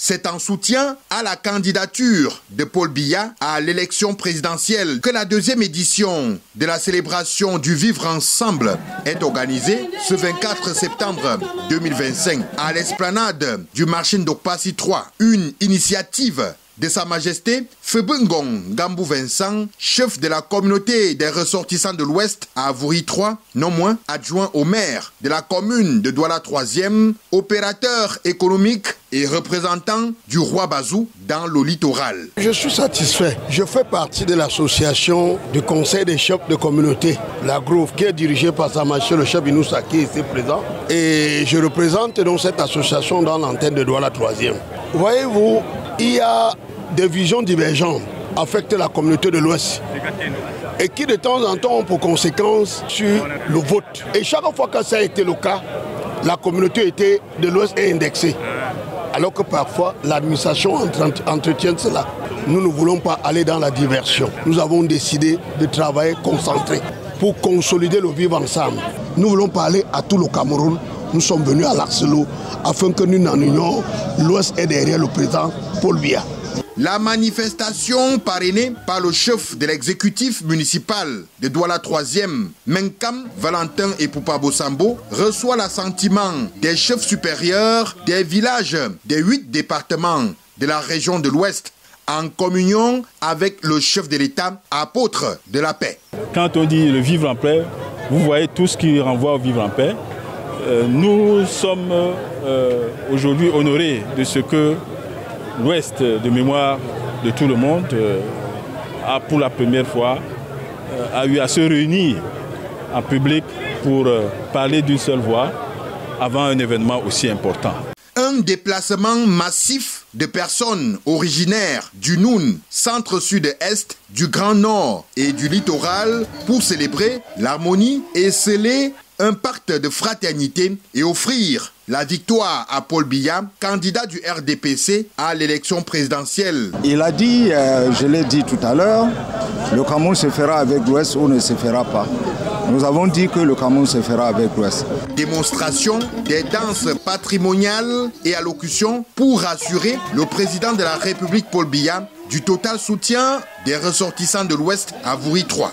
C'est en soutien à la candidature de Paul Biya à l'élection présidentielle que la deuxième édition de la célébration du Vivre Ensemble est organisée ce 24 septembre 2025 à l'esplanade du marché Ndokpasi 3. Une initiative de Sa Majesté Febungong Gambou Vincent, chef de la communauté des ressortissants de l'Ouest à Avouri 3, non moins adjoint au maire de la commune de Douala 3e, opérateur économique et représentant du roi Bazou dans le littoral. Je suis satisfait. Je fais partie de l'association du conseil des chefs de communauté, la GROUV, qui est dirigée par Sa Majesté le chef Inoussa qui est ici présent. Et je représente donc cette association dans l'antenne de Douala 3e. Voyez-vous, il y a des visions divergentes affectent la communauté de l'Ouest et qui de temps en temps ont pour conséquence sur le vote. Et chaque fois que ça a été le cas, la communauté de l'Ouest est indexée. Alors que parfois l'administration entretient cela. Nous ne voulons pas aller dans la diversion. Nous avons décidé de travailler concentré pour consolider le vivre ensemble. Nous voulons parler à tout le Cameroun. Nous sommes venus à l'Arcelo afin que nous n'en unions. L'Ouest est derrière le président Paul Biya. La manifestation parrainée par le chef de l'exécutif municipal de Douala 3e, Menkam Valentin et Poupa Bossambo, reçoit l'assentiment des chefs supérieurs des villages des 8 départements de la région de l'Ouest, en communion avec le chef de l'État, apôtre de la paix. Quand on dit le vivre en paix, vous voyez tout ce qui renvoie au vivre en paix. Nous sommes aujourd'hui honorés de ce que l'Ouest, de mémoire de tout le monde, a pour la première fois a eu à se réunir en public pour parler d'une seule voix avant un événement aussi important. Un déplacement massif de personnes originaires du Noun, centre-sud-est, du Grand Nord et du littoral pour célébrer l'harmonie et sceller un pacte de fraternité et offrir la victoire à Paul Biya, candidat du RDPC à l'élection présidentielle. Il a dit, je l'ai dit tout à l'heure, le Cameroun se fera avec l'Ouest ou ne se fera pas. Nous avons dit que le Cameroun se fera avec l'Ouest. Démonstration des danses patrimoniales et allocutions pour rassurer le président de la République Paul Biya du total soutien des ressortissants de l'Ouest à Avouri 3.